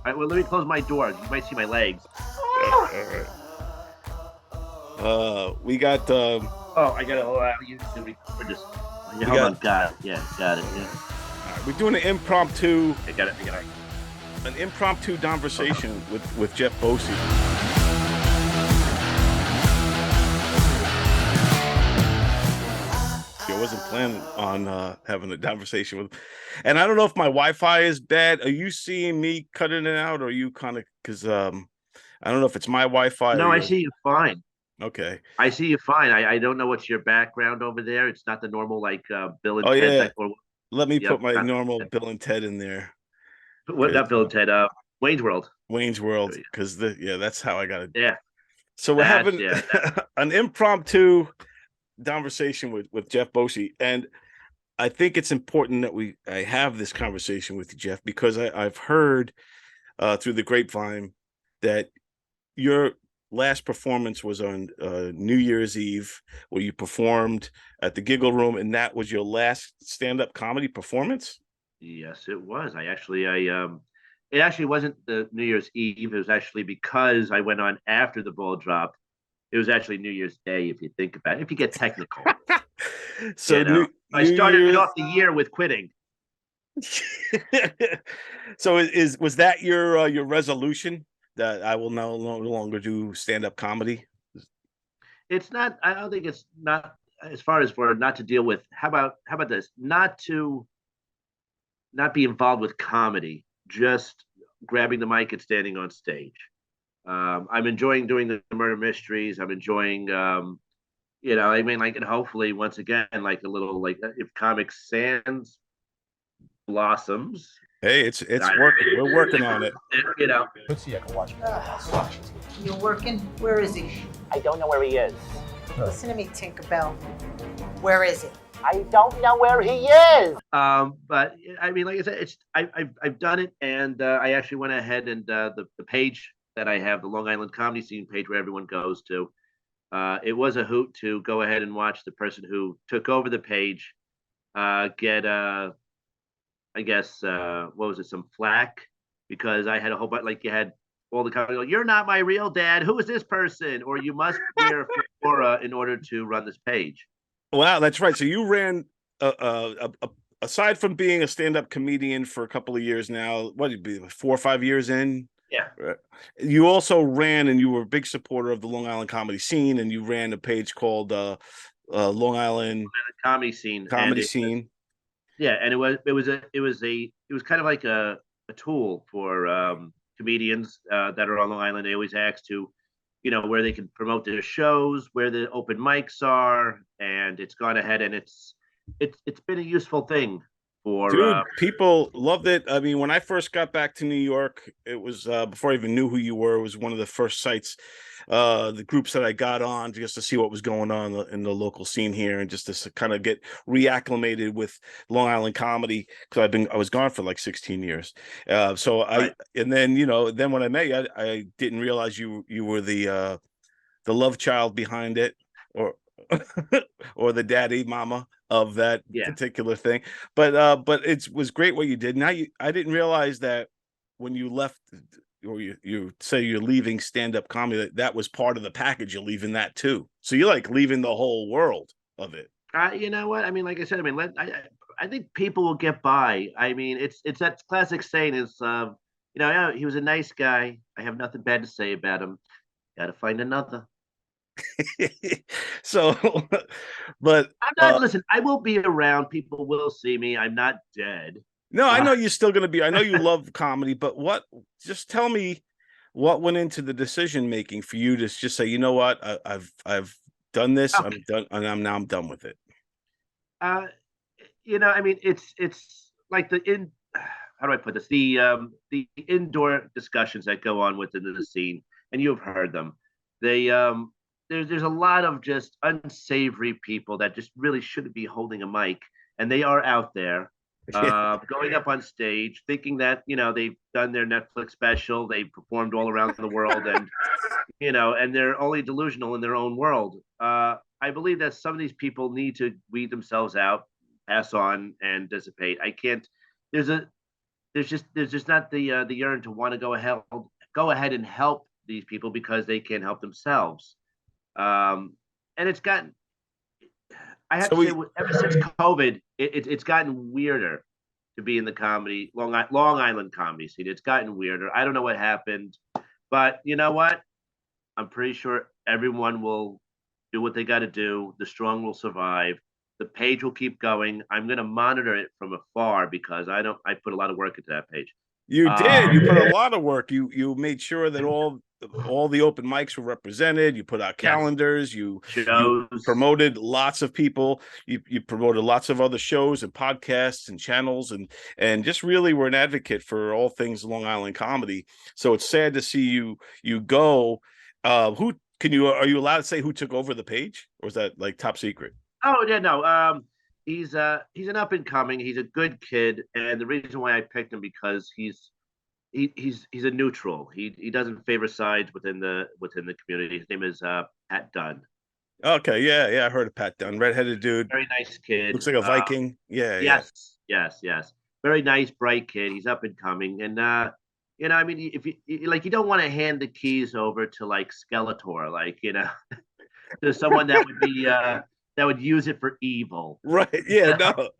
right, well, let me close my door. You might see my legs. All right. We got Oh, I gotta allow you to record this. Yeah, we hold got on. Got it. Yeah, got it. Yeah, we're doing I got it. I got it. an impromptu conversation with Jeff Bosy. I wasn't planning on having a conversation with, and I don't know if my Wi-Fi is bad. Are you seeing me cutting it out, or are you kind of because I don't know if it's my Wi-Fi or No, I your. see you fine. Okay. I see you fine. I don't know what's your background over there. It's not the normal like Bill and Oh Ted yeah. type or Let me put yep, my not normal Bill and Ted in there what because not Bill and Ted. Wayne's World. Wayne's World because that's how I got it. Yeah, So we're that's having yeah. an impromptu conversation with Jeff Bosy, and I think it's important that I have this conversation with you, Jeff, because I've heard through the grapevine that your last performance was on New Year's Eve, where you performed at the Giggle Room, and that was your last stand-up comedy performance. Yes, it was. It actually wasn't the New Year's Eve. It was actually because I went on after the ball dropped. It was actually New Year's Day, if you think about it, if you get technical. So I New started Year's. off the year with quitting. So was that your resolution that I will no longer do stand-up comedy? It's not. I don't think it's not as far as for not to deal with. How about this? Not be involved with comedy. Just grabbing the mic and standing on stage. I'm enjoying doing the murder mysteries. I'm enjoying I mean, like, and hopefully, once again, like a little, like, if Comic Sans blossoms, Hey, it's I, working. We're working on it. you know, Let's see, I can watch. You're working? Where is he? I don't know where he is. Listen to me, Tinkerbell. Where is he? I don't know where he is. but I mean, like I said, I've done it, and I actually went ahead and the page that I have, the Long Island Comedy Scene page, where everyone goes to. It was a hoot to go ahead and watch the person who took over the page get I guess what was it, some flack, because I had a whole bunch, like, you had all the company go, "You're not my real dad. Who is this person?" Or, "You must wear a fedora in order to run this page." Wow, that's right. So you ran aside from being a stand-up comedian for a couple of years now, what did it be, 4 or 5 years in? Yeah. You also ran, and you were a big supporter of the Long Island comedy scene, and you ran a page called Long Island Comedy scene, Comedy Scene. yeah, and it was kind of like a tool for comedians that are on Long Island. They always ask to, where they can promote their shows, where the open mics are, and it's gone ahead and it's been a useful thing for Dude, people loved it. I mean, when I first got back to New York, it was before I even knew who you were. It was one of the first sites, the groups that I got on just to see what was going on in the local scene here, and just to kind of get reacclimated with Long Island comedy, because I was gone for like 16 years. right. And then then when I met you, I didn't realize you were the love child behind it, or or the daddy mama of that Yeah. particular thing. But it was great what you did. I didn't realize that when you left, or you say you're leaving stand-up comedy, that was part of the package. You're leaving that too. So you're like leaving the whole world of it. You know what? I mean, like I said, I mean, I think people will get by. I mean, it's that classic saying is, yeah, he was a nice guy. I have nothing bad to say about him. Got to find another. So, but I'm not. Listen, I will be around. People will see me. I'm not dead. no, I Uh, know you're still going to be. I know you love comedy, but just tell me what went into the decision making for you to just say, you know what, I've done this. I'm okay. done, and I'm done with it. Uh, I mean, it's like how do I put this? The indoor discussions that go on within the scene, and you've heard them. They there's a lot of just unsavory people that just really shouldn't be holding a mic, and they are out there going up on stage thinking that they've done their Netflix special, they performed all around the world, and and they're only delusional in their own world. I believe that some of these people need to weed themselves out, pass on, and dissipate. I can't. There's a there's just not the yearn to want to go ahead and help these people because they can't help themselves. And it's gotten, I have So to say, we ever since COVID, it's gotten weirder to be in the Long Island comedy scene. It's gotten weirder. I don't know what happened, but you know what? I'm pretty sure everyone will do what they got to do. The strong will survive. The page will keep going. I'm going to monitor it from afar because I put a lot of work into that page. You did. You put a Um, lot of work. You made sure that all the open mics were represented. You put out yes, calendars. You shows. promoted lots of people. You promoted lots of other shows and podcasts and channels and just really were an advocate for all things Long Island comedy. So it's sad to see you go. Who can you are you allowed to say who took over the page, or is that like top secret? Oh yeah, no. He's an up and coming. He's a good kid, and the reason why I picked him because he's a neutral. He doesn't favor sides within the community. His name is Pat Dunn. Okay, yeah, I heard of Pat Dunn, redheaded dude, Very nice kid. looks like a Viking. Yeah. Yes, yes, yes. Very nice, bright kid. He's up and coming, and I mean, if you don't want to hand the keys over to like Skeletor, like to someone that would use it for evil. Right. Yeah, no.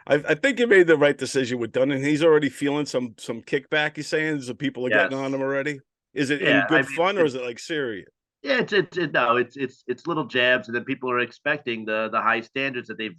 I think you made the right decision with Dunn, and he's already feeling some kickback. He's saying some people are getting on Yes. him already. Is it in Yeah, I good mean, fun or is it like serious? yeah, no, it's little jabs, and then people are expecting the high standards that they've,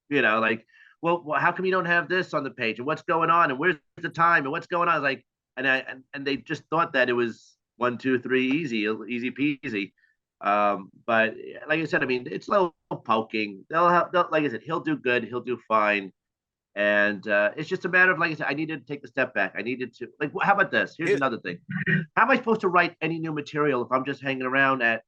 like, well, how come you don't have this on the page, and what's going on, and where's the time, and what's going on? It's like, and they just thought that it was 1, 2, 3, easy peasy. But like I said, I mean, it's a little poking. Like I said, he'll do good, he'll do fine. And it's just a matter of, like I said, I needed to take a step back. I needed to, like, how about this? Here's It, another thing. How am I supposed to write any new material if I'm just hanging around at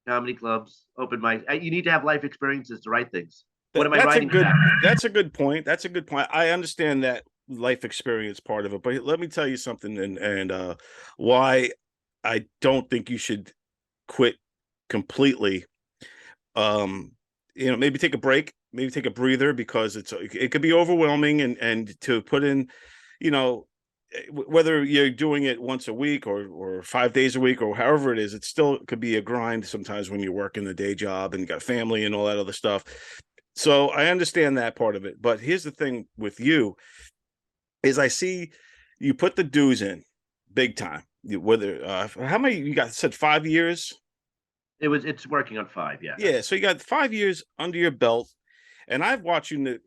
comedy clubs, open mic? You need to have life experiences to write things. What am I that's a writing good about? that's a good point. That's a good point. I understand that life experience part of it, but let me tell you something and why I don't think you should quit completely. Um, maybe take a break, maybe take a breather because it could be overwhelming and to put in, you know, whether you're doing it once a week or 5 days a week or however it is, it still could be a grind sometimes when you're working a day job and you got family and all that other stuff. So I understand that part of it. But here's the thing with you is I see you put the dues in big time. Whether how many you got said 5 years? It's working on 5, yeah. Yeah, so you got 5 years under your belt, and I've watched you in the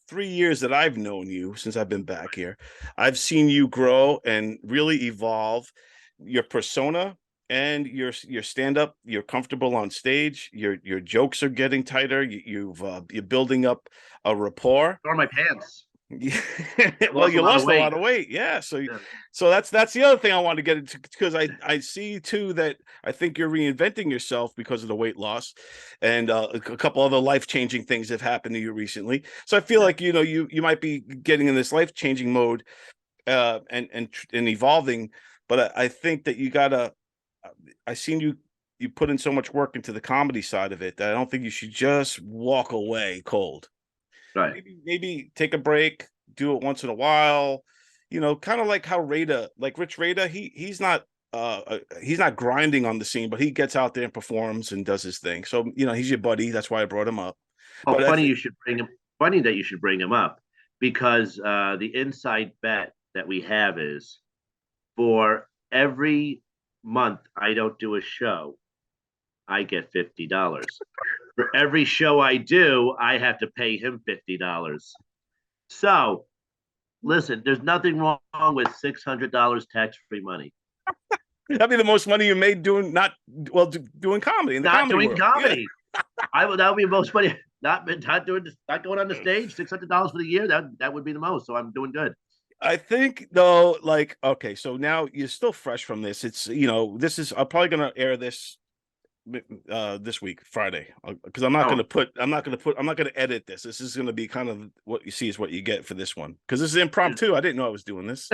3 years that I've known you since I've been back here. I've seen you grow and really evolve your persona and your stand up. You're comfortable on stage. Your jokes are getting tighter. You're building up a rapport. Or my pants. Yeah. I Well, lost a you lot of lost a weight. lot of weight. Yeah. So Yeah. so that's the other thing I want to get into because I see too that I think you're reinventing yourself because of the weight loss and a couple other life-changing things have happened to you recently. So I feel like you might be getting in this life-changing mode and evolving, but I think that you gotta I seen you put in so much work into the comedy side of it that I don't think you should just walk away cold. Right. Maybe take a break, do it once in a while, kind of like how Rada, like Rich Rada, he's not grinding on the scene, but he gets out there and performs and does his thing. So, he's your buddy. That's why I brought him up. Oh, But I funny think you should bring him. Funny that you should bring him up because the inside bet that we have is for every month I don't do a show, I get $50. For every show I do, I have to pay him $50. So listen, there's nothing wrong with $600 tax-free money. that'd be the most money you made doing comedy in the Not comedy doing world. comedy. That would be the most money. Not going on the stage. $600 for the year. That would be the most. So I'm doing good. I think though, like, okay, so now you're still fresh from this. It's this is I'm probably gonna air this week, Friday, because I'm not Oh, going to edit this. This is going to be kind of what you see is what you get for this one because this is impromptu. I didn't know I was doing this,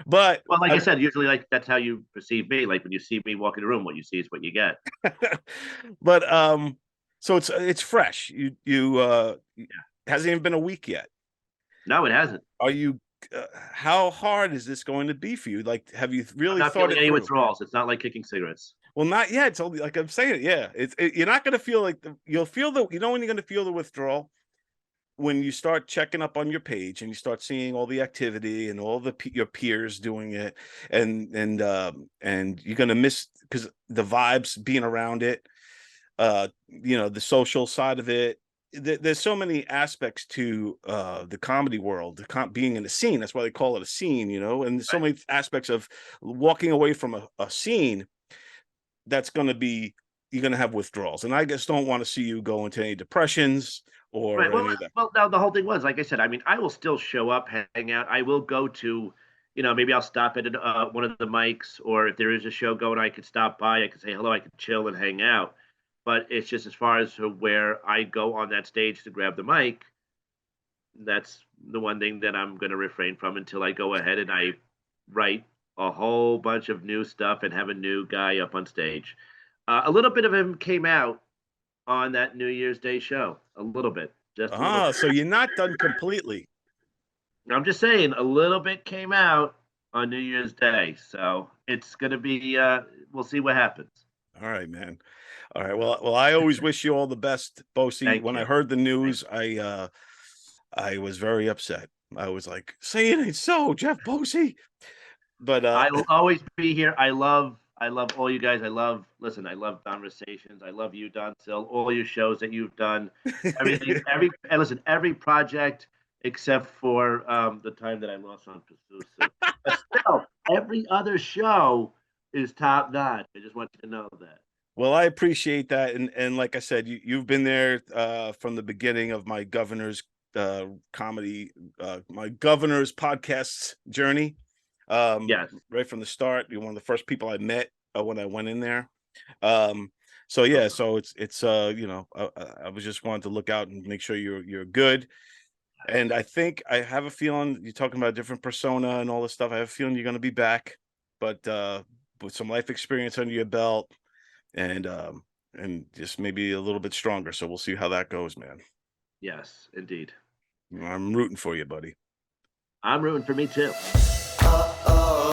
but well, like I said, usually like that's how you perceive me. Like when you see me walk in the room, what you see is what you get. but so it's fresh. You Yeah. hasn't even been a week yet. No, it hasn't. Are you how hard is this going to be for you? Like, have you I'm really not thought feeling it any through? withdrawals. It's not like kicking cigarettes. Well, not yet. It's only like I'm saying. Yeah, you're not going to feel like you'll feel when you're going to feel the withdrawal when you start checking up on your page and you start seeing all the activity and all your peers doing it, and you're going to miss because the vibes being around it, the social side of it. There's so many aspects to the comedy world, being in a scene. That's why they call it a scene, and there's so many aspects of walking away from a scene that's going to be, you're going to have withdrawals. And I just don't want to see you go into any depressions or Right. any of that. Well, now the whole thing was, like I said, I mean, I will still show up, hang out. I will go to, maybe I'll stop at one of the mics, or if there is a show going, I could stop by. I could say hello. I could chill and hang out. But it's just as far as to where I go on that stage to grab the mic, that's the one thing that I'm going to refrain from until I go ahead and I write a whole bunch of new stuff and have a new guy up on stage. A little bit of him came out on that New Year's Day show. A little bit. Just a little bit. So you're not done completely. I'm just saying, a little bit came out on New Year's Day. So it's going to be, we'll see what happens. All right, man. All right. Well, I always wish you all the best, Bosy. When I heard the news, I was very upset. I was like, say it ain't so, Jeff Bosy. But I will always be here. I love all you guys. I love DONversations. I love you, Don SILL, all your shows that you've done. Everything, every project except for the time that I lost on Pazuzu. But still, every other show is top notch. I just want you to know that. Well, I appreciate that. And like I said, you've been there from the beginning of my governor's comedy, my governor's podcasts journey. Yes. Right from the start. You're one of the first people I met when I went in there. So it's I was just wanting to look out and make sure you're good. And I think I have a feeling you're talking about a different persona and all this stuff. I have a feeling you're going to be back, but with some life experience under your belt and just maybe a little bit stronger. So we'll see how that goes, man. Yes, indeed. I'm rooting for you, buddy. I'm rooting for me too.